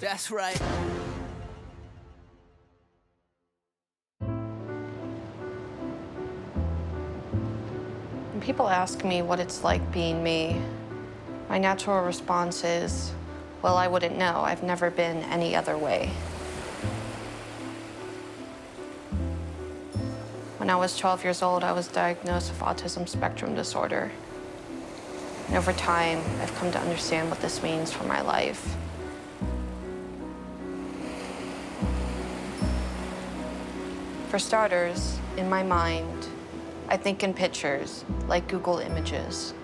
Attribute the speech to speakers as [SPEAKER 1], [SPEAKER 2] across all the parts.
[SPEAKER 1] That's right.
[SPEAKER 2] When people ask me what it's like being me, my natural response is, well, I wouldn't know. I've never been any other way. When I was 12 years old, I was diagnosed with autism spectrum disorder. And over time, I've come to understand what this means for my life. For starters, in my mind, I think in pictures, like Google Images.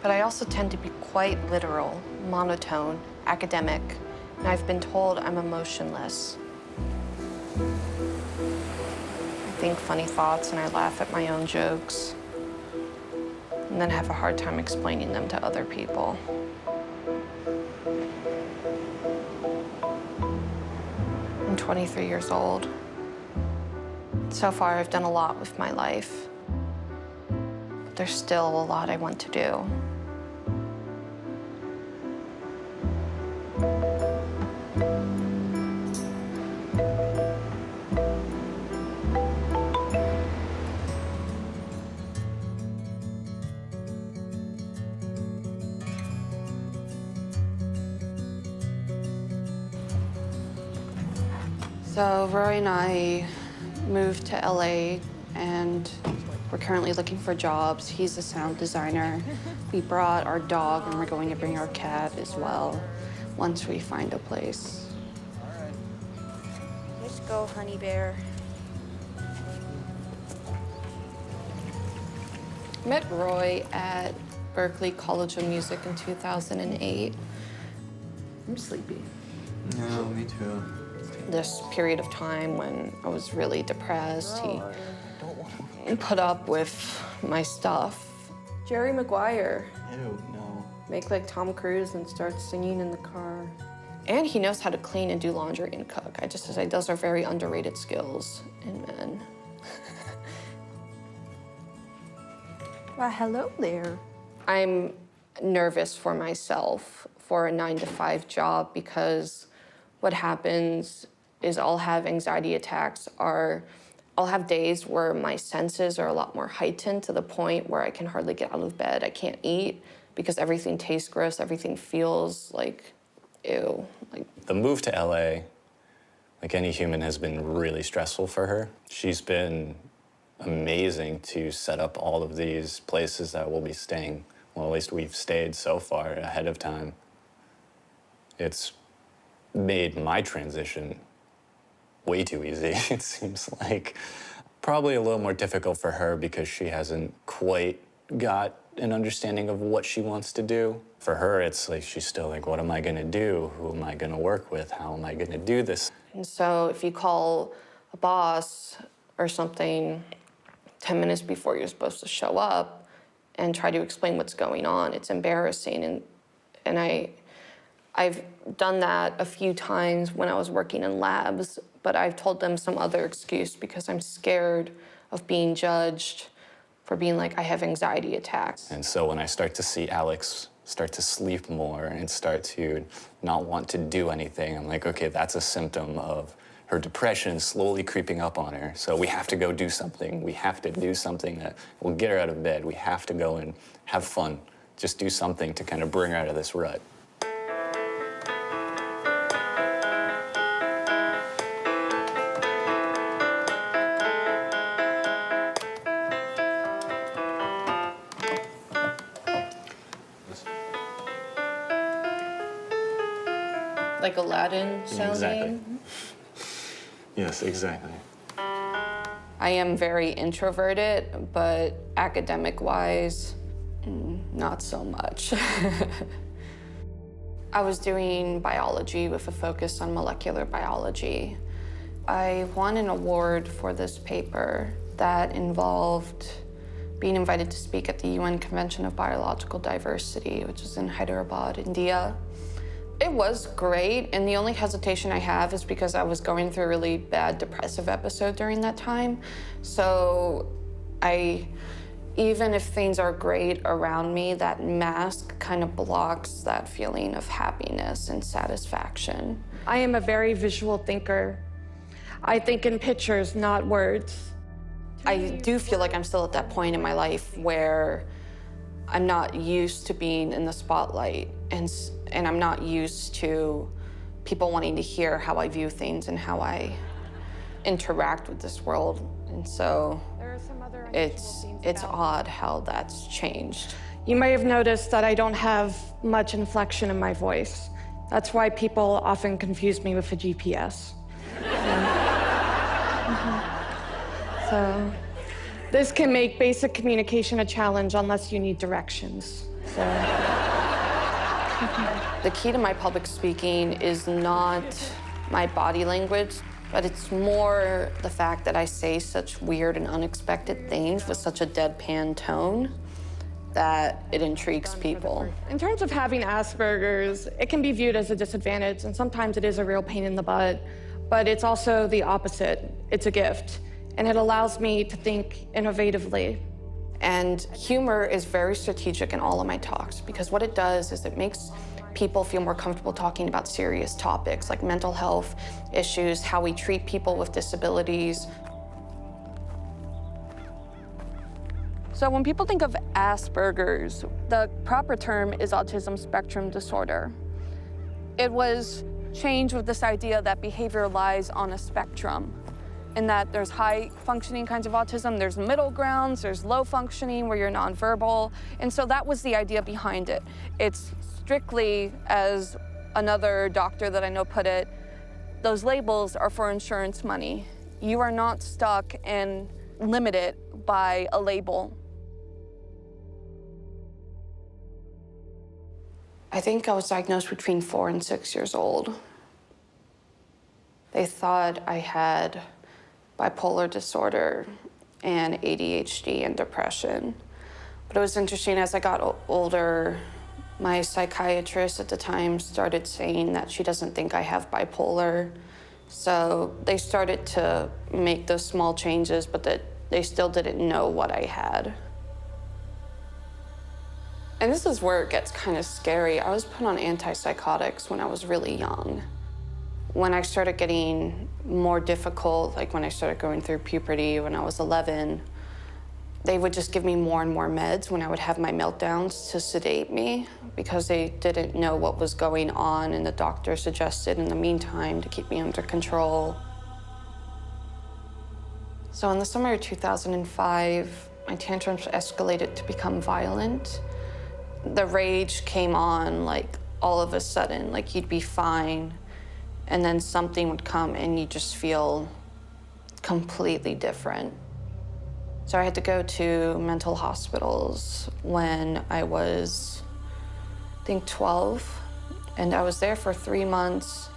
[SPEAKER 2] But I also tend to be quite literal, monotone, academic, and I've been told I'm emotionless. I think funny thoughts and I laugh at my own jokes, and then have a hard time explaining them to other people. I'm 23 years old. So far, I've done a lot with my life, but there's still a lot I want to do. So Rory and I moved to LA, and we're currently looking for jobs. He's a sound designer. We brought our dog, and we're going to bring our cat as well once we find a place.
[SPEAKER 3] Let's go, honey bear.
[SPEAKER 2] I met Roy at Berklee College of Music in 2008.
[SPEAKER 4] I'm sleepy.
[SPEAKER 5] No, me too.
[SPEAKER 2] This period of time when I was really depressed, he put up with my stuff. Jerry Maguire.
[SPEAKER 5] Ew, no.
[SPEAKER 2] Make like Tom Cruise and start singing in the car. And he knows how to clean and do laundry and cook. I just say those are very underrated skills in men.
[SPEAKER 3] Well, hello there.
[SPEAKER 2] I'm nervous for myself for a 9-to-5 job because what happens is I'll have anxiety attacks, or I'll have days where my senses are a lot more heightened to the point where I can hardly get out of bed. I can't eat because everything tastes gross, everything feels like, ew.
[SPEAKER 6] The move to LA, like any human, has been really stressful for her. She's been amazing to set up all of these places that we'll be staying. Well, at least we've stayed so far ahead of time. It's made my transition way too easy, it seems like. Probably a little more difficult for her because she hasn't quite got an understanding of what she wants to do. For her, it's like she's still like, what am I gonna do? Who am I gonna work with? How am I gonna do this?
[SPEAKER 2] And so if you call a boss or something 10 minutes before you're supposed to show up and try to explain what's going on, it's embarrassing. And I've done that a few times when I was working in labs, but I've told them some other excuse because I'm scared of being judged for being like, I have anxiety attacks.
[SPEAKER 6] And so when I start to see Alex start to sleep more and start to not want to do anything, I'm like, okay, that's a symptom of her depression slowly creeping up on her. So we have to go do something. We have to do something that will get her out of bed. We have to go and have fun. Just do something to kind of bring her out of this rut.
[SPEAKER 2] Like Aladdin sounding.
[SPEAKER 6] Exactly. Yes, exactly.
[SPEAKER 2] I am very introverted, but academic-wise, not so much. I was doing biology with a focus on molecular biology. I won an award for this paper that involved being invited to speak at the UN Convention of Biological Diversity, which is in Hyderabad, India. It was great, and the only hesitation I have is because I was going through a really bad depressive episode during that time. So I even if things are great around me, that mask kind of blocks that feeling of happiness and satisfaction.
[SPEAKER 1] I am a very visual thinker. I think in pictures, not words.
[SPEAKER 2] I do feel like I'm still at that point in my life where I'm not used to being in the spotlight, and I'm not used to people wanting to hear how I view things and how I interact with this world. And so it's odd how that's changed.
[SPEAKER 1] You may have noticed that I don't have much inflection in my voice. That's why people often confuse me with a GPS. So this can make basic communication a challenge unless you need directions. So.
[SPEAKER 2] The key to my public speaking is not my body language, but it's more the fact that I say such weird and unexpected things with such a deadpan tone that it intrigues people.
[SPEAKER 1] In terms of having Asperger's, it can be viewed as a disadvantage, and sometimes it is a real pain in the butt, but it's also the opposite. It's a gift, and it allows me to think innovatively.
[SPEAKER 2] And humor is very strategic in all of my talks, because what it does is it makes people feel more comfortable talking about serious topics like mental health issues, how we treat people with disabilities.
[SPEAKER 1] So when people think of Asperger's, the proper term is autism spectrum disorder. It was changed with this idea that behavior lies on a spectrum, and that there's high-functioning kinds of autism, there's middle grounds, there's low-functioning where you're nonverbal, and so that was the idea behind it. It's strictly, as another doctor that I know put it, those labels are for insurance money. You are not stuck and limited by a label.
[SPEAKER 2] I think I was diagnosed between 4 and 6 years old. They thought I had bipolar disorder and ADHD and depression. But it was interesting, as I got older, my psychiatrist at the time started saying that she doesn't think I have bipolar. So they started to make those small changes, but that they still didn't know what I had. And this is where it gets kind of scary. I was put on antipsychotics when I was really young. When I started getting more difficult, like when I started going through puberty when I was 11, they would just give me more and more meds when I would have my meltdowns to sedate me, because they didn't know what was going on, and the doctor suggested in the meantime to keep me under control. So in the summer of 2005, my tantrums escalated to become violent. The rage came on like all of a sudden, like you'd be fine, and then something would come and you just feel completely different. So I had to go to mental hospitals when I was, I think, 12, and I was there for 3 months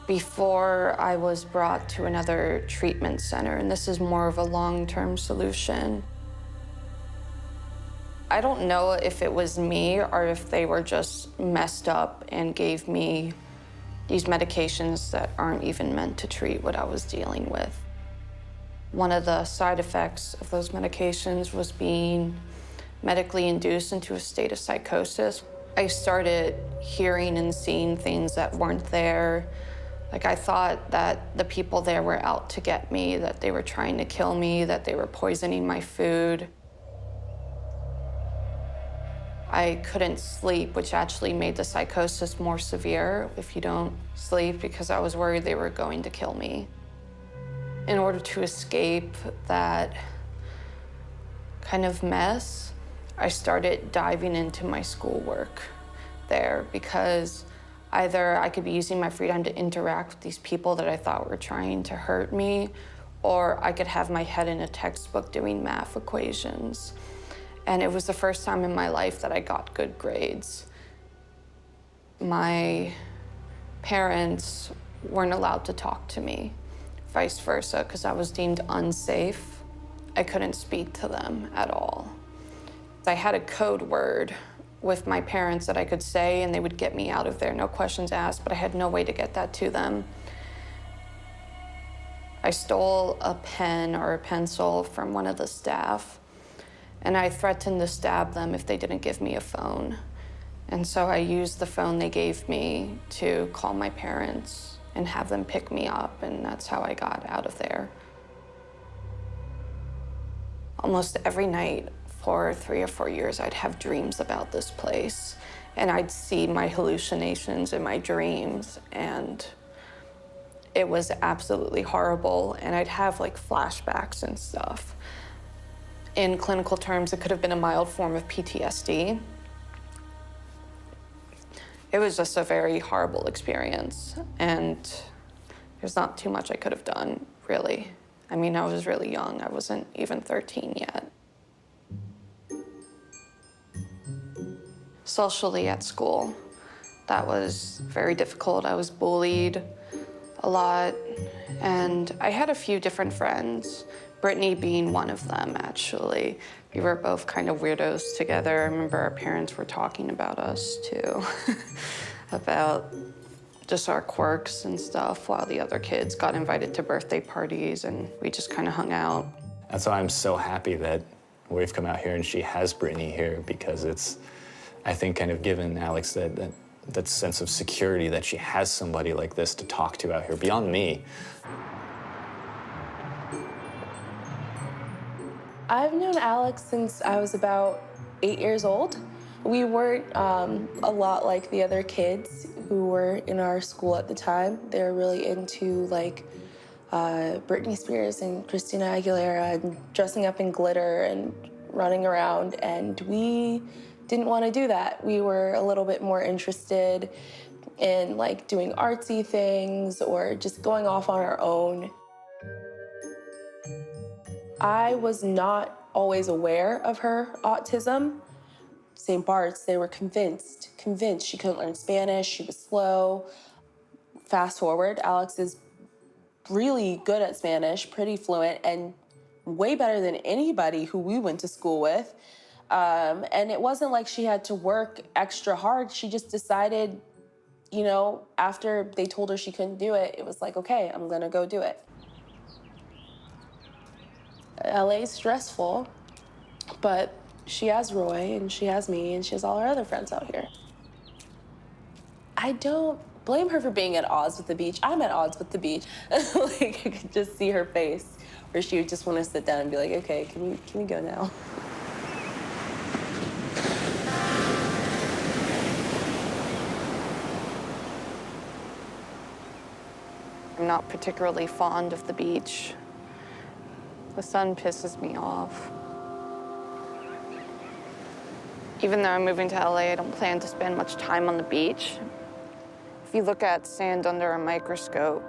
[SPEAKER 2] before I was brought to another treatment center, and this is more of a long-term solution. I don't know if it was me or if they were just messed up and gave me these medications that aren't even meant to treat what I was dealing with. One of the side effects of those medications was being medically induced into a state of psychosis. I started hearing and seeing things that weren't there. Like, I thought that the people there were out to get me, that they were trying to kill me, that they were poisoning my food. I couldn't sleep, which actually made the psychosis more severe if you don't sleep, because I was worried they were going to kill me. In order to escape that kind of mess, I started diving into my schoolwork there, because either I could be using my free time to interact with these people that I thought were trying to hurt me, or I could have my head in a textbook doing math equations. And it was the first time in my life that I got good grades. My parents weren't allowed to talk to me, vice versa, because I was deemed unsafe. I couldn't speak to them at all. I had a code word with my parents that I could say, and they would get me out of there, no questions asked, but I had no way to get that to them. I stole a pen or a pencil from one of the staff, And I threatened to stab them if they didn't give me a phone. And so I used the phone they gave me to call my parents and have them pick me up, and that's how I got out of there. Almost every night for 3 or 4 years, I'd have dreams about this place, and I'd see my hallucinations in my dreams, and it was absolutely horrible, and I'd have like flashbacks and stuff. In clinical terms, it could have been a mild form of PTSD. It was just a very horrible experience, and there's not too much I could have done, really. I mean, I was really young. I wasn't even 13 yet. Socially at school, that was very difficult. I was bullied a lot, and I had a few different friends, Brittany being one of them, actually. We were both kind of weirdos together. I remember our parents were talking about us, too, about just our quirks and stuff, while the other kids got invited to birthday parties, and we just kind of hung out.
[SPEAKER 6] That's why I'm so happy that we've come out here and she has Brittany here, because it's, I think, kind of given Alex that sense of security that she has somebody like this to talk to out here, beyond me.
[SPEAKER 7] I've known Alex since I was about 8 years old. We weren't a lot like the other kids who were in our school at the time. They were really into like Britney Spears and Christina Aguilera and dressing up in glitter and running around, and we didn't want to do that. We were a little bit more interested in like doing artsy things or just going off on our own. I was not always aware of her autism. St. Bart's, they were convinced she couldn't learn Spanish, she was slow. Fast forward, Alex is really good at Spanish, pretty fluent, and way better than anybody who we went to school with. And it wasn't like she had to work extra hard. She just decided, you know, after they told her she couldn't do it, it was like, okay, I'm gonna go do it. LA's stressful, but she has Roy, and she has me, and she has all her other friends out here. I don't blame her for being at odds with the beach. I'm at odds with the beach. Like, I could just see her face, where she would just want to sit down and be like, okay, can we go now?
[SPEAKER 2] I'm not particularly fond of the beach. The sun pisses me off. Even though I'm moving to LA, I don't plan to spend much time on the beach. If you look at sand under a microscope,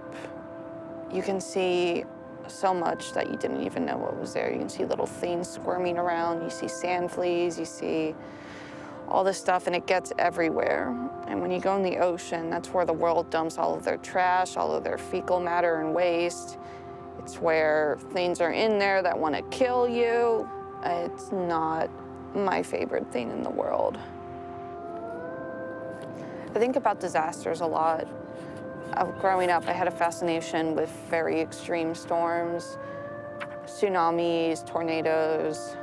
[SPEAKER 2] you can see so much that you didn't even know what was there. You can see little things squirming around, you see sand fleas, you see all this stuff, and it gets everywhere. And when you go in the ocean, that's where the world dumps all of their trash, all of their fecal matter and waste. It's where things are in there that want to kill you. It's not my favorite thing in the world. I think about disasters a lot. Growing up, I had a fascination with very extreme storms, tsunamis, tornadoes,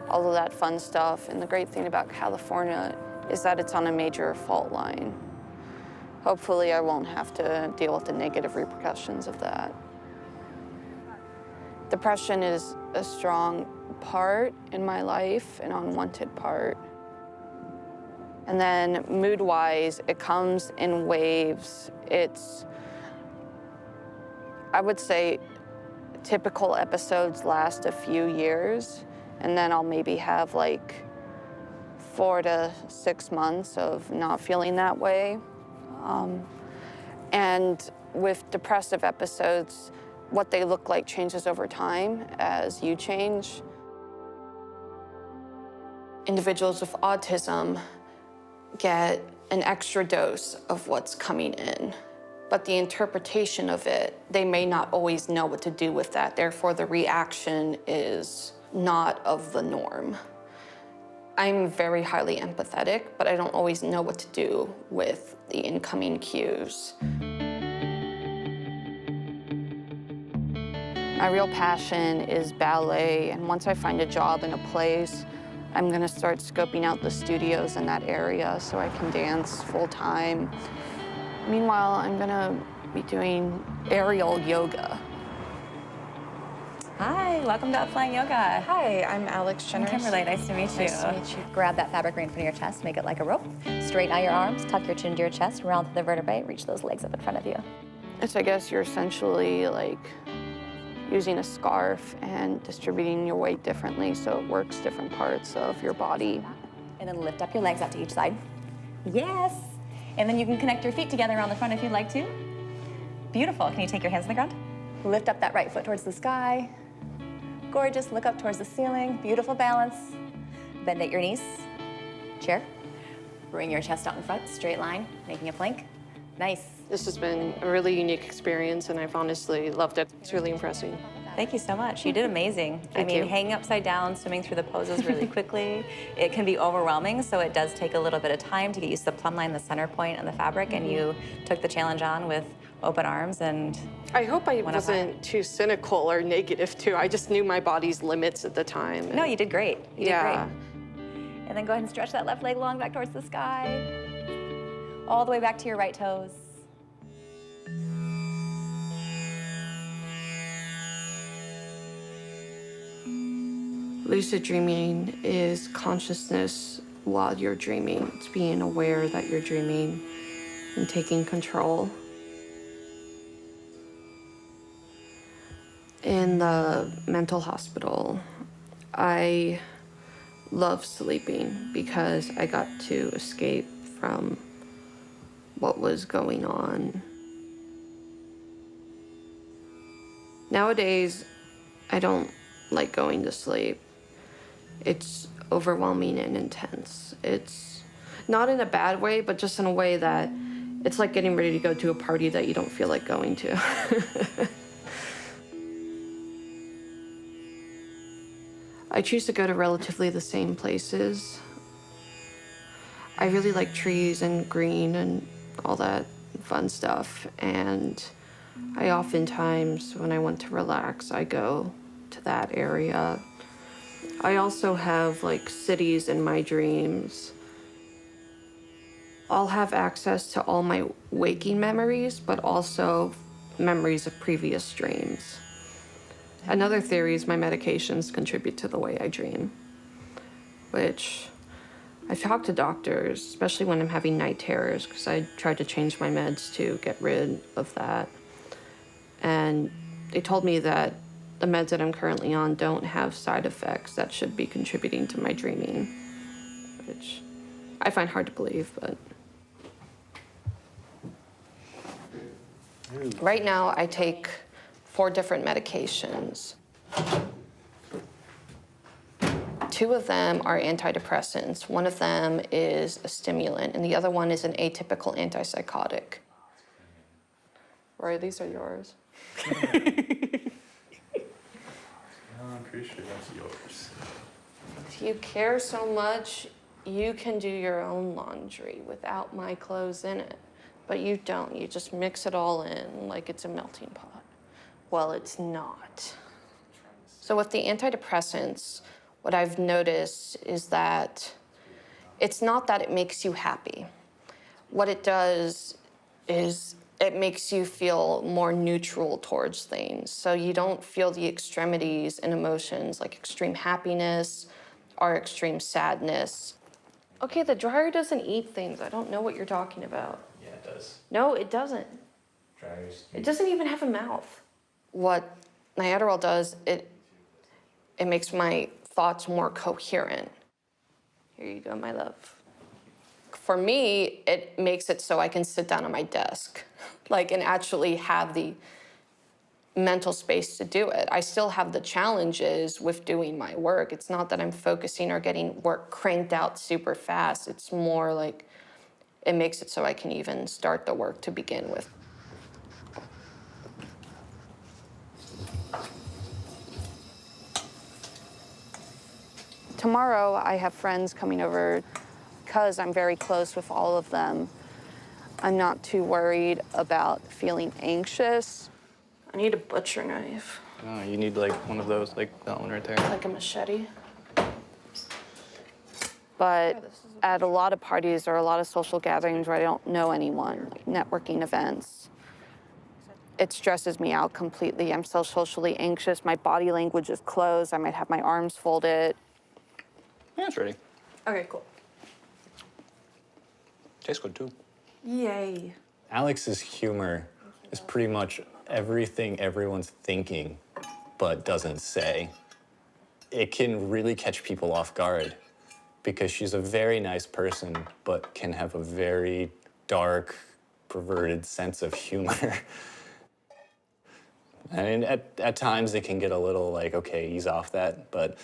[SPEAKER 2] all of that fun stuff. And the great thing about California is that it's on a major fault line. Hopefully, I won't have to deal with the negative repercussions of that. Depression is a strong part in my life, an unwanted part. And then mood-wise, it comes in waves. It's, I would say, typical episodes last a few years, and then I'll maybe have like 4 to 6 months of not feeling that way. And with depressive episodes, what they look like changes over time as you change. Individuals with autism get an extra dose of what's coming in, but the interpretation of it, they may not always know what to do with that. Therefore, the reaction is not of the norm. I'm very highly empathetic, but I don't always know what to do with the
[SPEAKER 1] My real passion is ballet, and once I find a job in a place, I'm gonna start scoping out the studios in that area so I can dance full time. Meanwhile, I'm gonna be doing aerial yoga.
[SPEAKER 8] Hi, welcome to Upflying Yoga.
[SPEAKER 3] Hi, I'm Alex Jenner.
[SPEAKER 8] I'm Kimberly, nice to meet you.
[SPEAKER 3] Nice to meet you.
[SPEAKER 9] Grab that fabric right in front of your chest, make it like a rope. Straighten out your arms, tuck your chin into your chest, round through the vertebrae, reach those legs up in front of you.
[SPEAKER 1] It's, I guess, you're essentially like using a scarf and distributing your weight differently so it works different parts of your body.
[SPEAKER 9] And then lift up your legs out to each side. Yes. And then you can connect your feet together around the front if you'd like to.
[SPEAKER 8] Beautiful. Can you take your hands on the ground?
[SPEAKER 9] Lift up that right foot towards the sky. Gorgeous, look up towards the ceiling. Beautiful balance. Bend at your knees. Chair. Bring your chest out in front, straight line, making a plank. Nice.
[SPEAKER 2] This has been a really unique experience, and I've honestly loved it. It's really impressive.
[SPEAKER 8] Thank you so much. You did amazing.
[SPEAKER 2] Thank you.
[SPEAKER 8] Hanging upside down, swimming through the poses really quickly, it can be overwhelming, so it does take a little bit of time to get used to the plumb line, the center point, and the fabric, and you took the challenge on with open arms and
[SPEAKER 2] I hope I
[SPEAKER 8] Went up
[SPEAKER 2] wasn't too cynical or negative, too. I just knew my body's limits at the time.
[SPEAKER 8] no, you did great. You
[SPEAKER 2] Yeah.
[SPEAKER 8] did great.
[SPEAKER 9] And then go ahead and stretch that left leg long back towards the sky. All the way back to your right toes.
[SPEAKER 2] Lucid dreaming is consciousness while you're dreaming. It's being aware that you're dreaming and taking control. In the mental hospital, I love sleeping because I got to escape from what was going on. Nowadays, I don't like going to sleep. It's overwhelming and intense. It's not in a bad way, but just in a way that it's like getting ready to go to a party that you don't feel like going to. I choose to go to relatively the same places. I really like trees and green and all that fun stuff. And I oftentimes, when I want to relax, I go to that area. I also have like cities in my dreams. I'll have access to all my waking memories, but also memories of previous dreams. Another theory is my medications contribute to the way I dream, which I've talked to doctors, especially when I'm having night terrors, because I tried to change my meds to get rid of that. And they told me that the meds that I'm currently on don't have side effects that should be contributing to my dreaming, which I find hard to believe, but. Right now, I take 4 different medications. 2 of them are antidepressants. One of them is a stimulant, and the other one is an atypical antipsychotic. Roy, these are yours.
[SPEAKER 10] I'm pretty sure that's yours.
[SPEAKER 2] If you care so much, you can do your own laundry without my clothes in it. But you don't. You just mix it all in like it's a melting pot. Well, it's not. So with the antidepressants, what I've noticed is that it's not that it makes you happy. What it does is it makes you feel more neutral towards things. So you don't feel the extremities and emotions like extreme happiness or extreme sadness. Okay, the dryer doesn't eat things. I don't know what you're talking about.
[SPEAKER 6] Yeah, it does.
[SPEAKER 2] No, it doesn't.
[SPEAKER 6] Dryers.
[SPEAKER 2] It doesn't even have a mouth. What Niaderol does, it makes my thoughts more coherent. Here you go, my love. For me, it makes it so I can sit down at my desk, and actually have the mental space to do it. I still have the challenges with doing my work. It's not that I'm focusing or getting work cranked out super fast. It's more like it makes it so I can even start the work to begin with.
[SPEAKER 1] Tomorrow, I have friends coming over because I'm very close with all of them. I'm not too worried about feeling anxious. I need a butcher knife.
[SPEAKER 6] No, you need like one of those, like that one right there.
[SPEAKER 2] Like a machete. But at a lot of parties or a lot of social gatherings where I don't know anyone, like networking events, it stresses me out completely. I'm so socially anxious. My body language is closed. I might have my arms folded.
[SPEAKER 6] Yeah, it's ready.
[SPEAKER 3] Okay, cool.
[SPEAKER 6] Tastes good too.
[SPEAKER 3] Yay.
[SPEAKER 6] Alex's humor is pretty much everything everyone's thinking but doesn't say. It can really catch people off guard because she's a very nice person but can have a very dark, perverted sense of humor. I mean, at times it can get a little like, okay, ease off that, but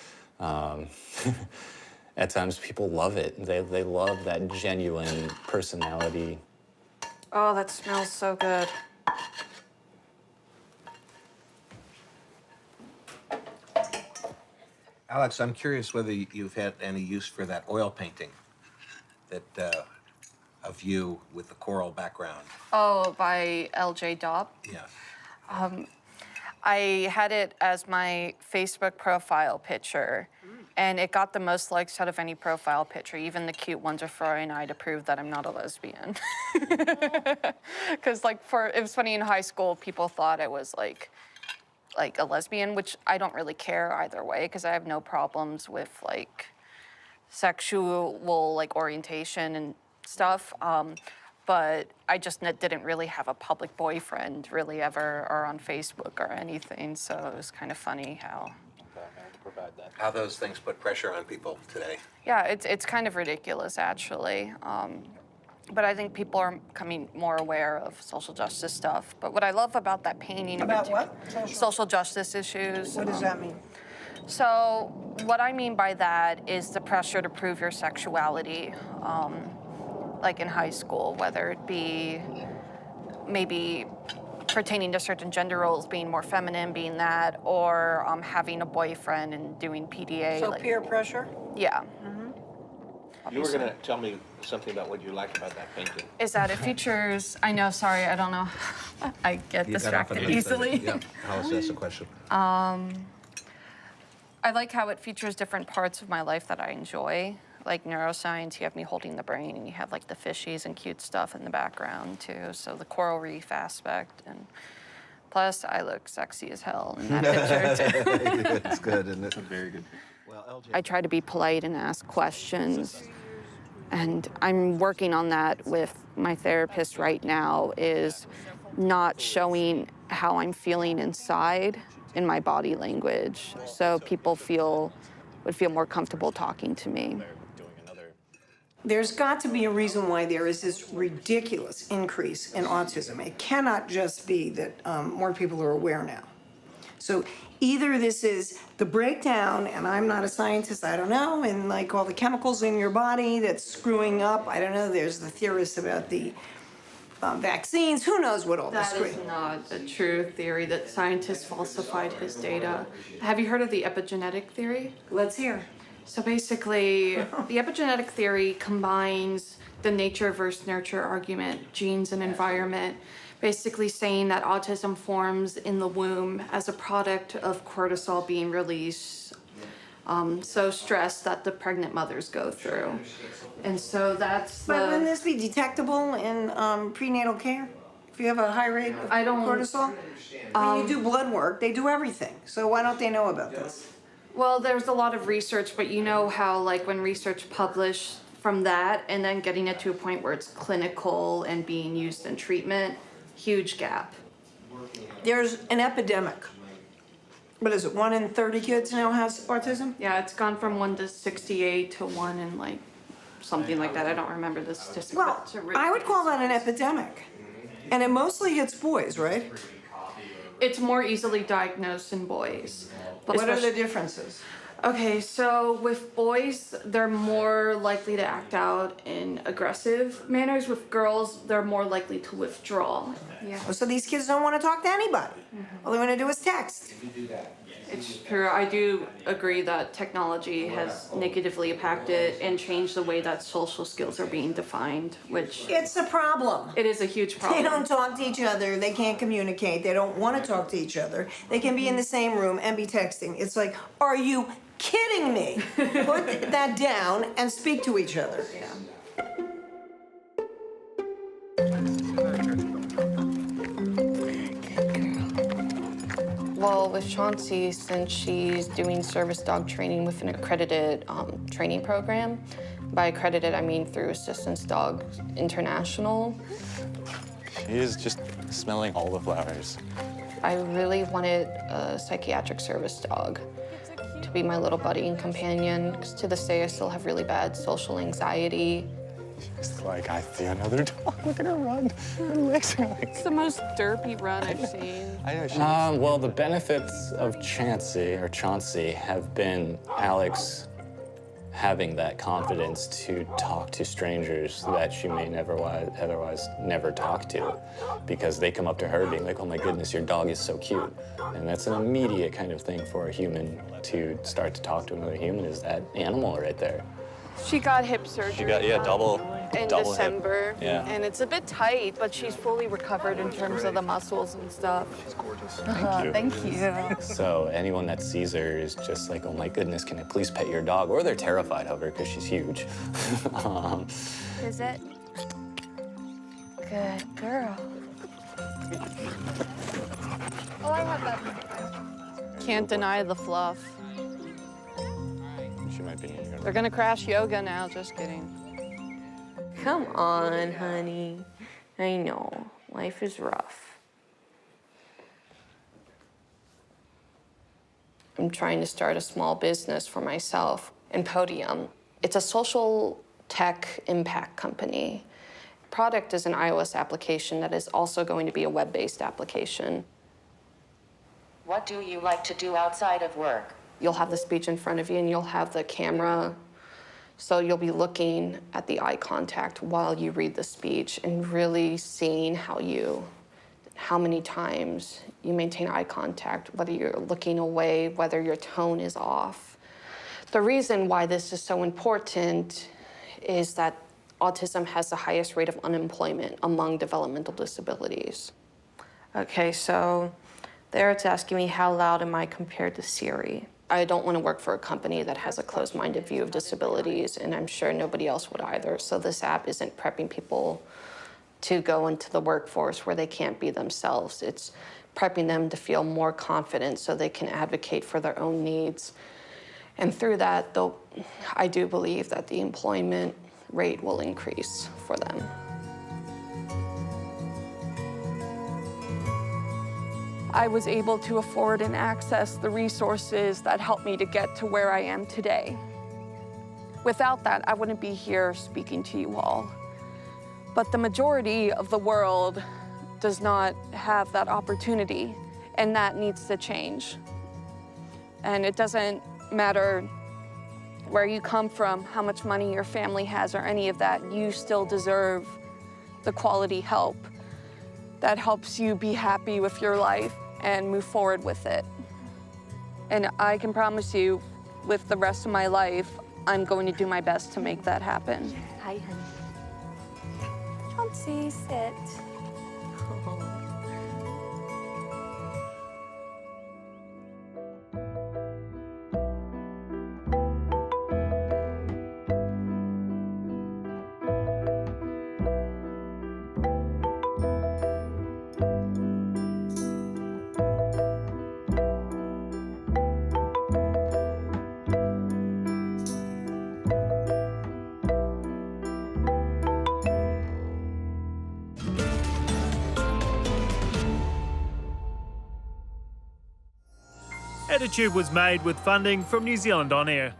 [SPEAKER 6] at times people love it. They love that genuine personality.
[SPEAKER 2] Oh, that smells so good.
[SPEAKER 11] Alex, I'm curious whether you've had any use for that oil painting that of you with the coral background.
[SPEAKER 2] Oh, by L.J. Daub.
[SPEAKER 11] Yeah.
[SPEAKER 2] I had it as my Facebook profile picture, and it got the most likes out of any profile picture. Even the cute ones are throwing eye to prove that I'm not a lesbian. Because it was funny in high school, people thought I was like a lesbian, which I don't really care either way, because I have no problems with like sexual orientation and stuff. But I just didn't really have a public boyfriend really ever, or on Facebook or anything. So it was kind of funny how.
[SPEAKER 11] How those things put pressure on people today.
[SPEAKER 2] Yeah, it's kind of ridiculous actually. But I think people are becoming more aware of social justice stuff. But what I love about that painting,
[SPEAKER 3] About what?
[SPEAKER 2] Social justice issues.
[SPEAKER 3] What does that mean?
[SPEAKER 2] So what I mean by that is the pressure to prove your sexuality. Like in high school, whether it be maybe pertaining to certain gender roles, being more feminine, being that, or having a boyfriend and doing PDA.
[SPEAKER 3] So peer pressure?
[SPEAKER 2] Yeah.
[SPEAKER 11] You were going to tell me something about what you like about that painting.
[SPEAKER 2] Is that it features, I know, sorry, I don't know. I get distracted easily.
[SPEAKER 11] Yeah, Alice asked a question.
[SPEAKER 2] I like how it features different parts of my life that I enjoy. Like neuroscience, you have me holding the brain, and you have like the fishies and cute stuff in the background too. So the coral reef aspect, and plus I look sexy as hell in that picture too.
[SPEAKER 11] It's good, isn't it?
[SPEAKER 10] Very good.
[SPEAKER 11] Well, LJ.
[SPEAKER 2] I try to be polite and ask questions, and I'm working on that with my therapist right now, is not showing how I'm feeling inside in my body language, so people would feel more comfortable talking to me.
[SPEAKER 3] There's got to be a reason why there is this ridiculous increase in autism. It cannot just be that more people are aware now. So either this is the breakdown, and I'm not a scientist, I don't know, and like all the chemicals in your body that's screwing up, I don't know, there's the theorists about the vaccines, who knows what all this
[SPEAKER 2] That is not a true theory, that scientists falsified his data. Have you heard of the epigenetic theory?
[SPEAKER 3] Let's hear.
[SPEAKER 2] So basically, the epigenetic theory combines the nature versus nurture argument, genes and environment, basically saying that autism forms in the womb as a product of cortisol being released, so stress that the pregnant mothers go through. And so that's
[SPEAKER 3] But wouldn't this be detectable in prenatal care? If you have a high rate of cortisol? When you do blood work, they do everything. So why don't they know about this?
[SPEAKER 2] Well, there's a lot of research, but you know how like when research published from that and then getting it to a point where it's clinical and being used in treatment, huge gap.
[SPEAKER 3] There's an epidemic. What is it, 1 in 30 kids now has autism?
[SPEAKER 2] Yeah, it's gone from 1 to 68 to 1 in like something like that. I don't remember the statistic.
[SPEAKER 3] Well,
[SPEAKER 2] but it's a really
[SPEAKER 3] I would call that an epidemic. And it mostly hits boys, right?
[SPEAKER 2] It's more easily diagnosed in boys. But
[SPEAKER 3] What are the differences?
[SPEAKER 2] Okay, so with boys, they're more likely to act out in aggressive manners. With girls, they're more likely to withdraw. Yeah.
[SPEAKER 3] So these kids don't want to talk to anybody. All they want to do is text.
[SPEAKER 2] It's true. I do agree that technology has negatively impacted and changed the way that social skills are being defined, which
[SPEAKER 3] It's a problem.
[SPEAKER 2] it is a huge problem.
[SPEAKER 3] They don't talk to each other, they can't communicate, they don't want to talk to each other. They can be in the same room and be texting. It's like, are you kidding me? Put that down and speak to each other.
[SPEAKER 2] Well, with Chauncey, since she's doing service dog training with an accredited training program, by accredited I mean through Assistance Dogs International,
[SPEAKER 6] She is just smelling all the flowers.
[SPEAKER 2] I really wanted a psychiatric service dog to be my little buddy and companion, because to this day I still have really bad social anxiety.
[SPEAKER 6] It's like, I see another dog. Look at her run. Her legs are like...
[SPEAKER 1] It's the most derpy run I've seen.
[SPEAKER 6] I know, well, the benefits of Chauncey have been Alex having that confidence to talk to strangers that she may otherwise never talk to, because they come up to her being like, oh my goodness, your dog is so cute. And that's an immediate kind of thing for a human to start to talk to another human, is that animal right there.
[SPEAKER 1] She got hip surgery.
[SPEAKER 6] She got, yeah, double
[SPEAKER 1] in
[SPEAKER 6] hip.
[SPEAKER 1] December.
[SPEAKER 6] Yeah.
[SPEAKER 1] And it's a bit tight, but she's fully recovered in terms of the muscles and stuff.
[SPEAKER 10] She's gorgeous.
[SPEAKER 1] Thank you.
[SPEAKER 6] So anyone that sees her is just like, oh my goodness, can I please pet your dog? Or they're terrified of her because she's huge.
[SPEAKER 1] Is it? Good girl. Oh, I have that. Can't deny the fluff.
[SPEAKER 6] She might be in here.
[SPEAKER 1] They're gonna crash yoga now, just kidding.
[SPEAKER 2] Come on, honey. I know, life is rough. I'm trying to start a small business for myself in Podium. It's a social tech impact company. Product is an iOS application that is also going to be a web-based application.
[SPEAKER 12] What do you like to do outside of work?
[SPEAKER 2] You'll have the speech in front of you and you'll have the camera. So you'll be looking at the eye contact while you read the speech and really seeing how many times you maintain eye contact, whether you're looking away, whether your tone is off. The reason why this is so important is that autism has the highest rate of unemployment among developmental disabilities. Okay, so there it's asking me how loud am I compared to Siri. I don't want to work for a company that has a closed-minded view of disabilities, and I'm sure nobody else would either. So this app isn't prepping people to go into the workforce where they can't be themselves. It's prepping them to feel more confident so they can advocate for their own needs. And through that, I do believe that the employment rate will increase for them.
[SPEAKER 1] I was able to afford and access the resources that helped me to get to where I am today. Without that, I wouldn't be here speaking to you all. But the majority of the world does not have that opportunity, and that needs to change. And it doesn't matter where you come from, how much money your family has, or any of that, you still deserve the quality help that helps you be happy with your life and move forward with it. And I can promise you, with the rest of my life, I'm going to do my best to make that happen.
[SPEAKER 9] Hi, honey. Chauncey, sit.
[SPEAKER 13] Attitude was made with funding from New Zealand On Air.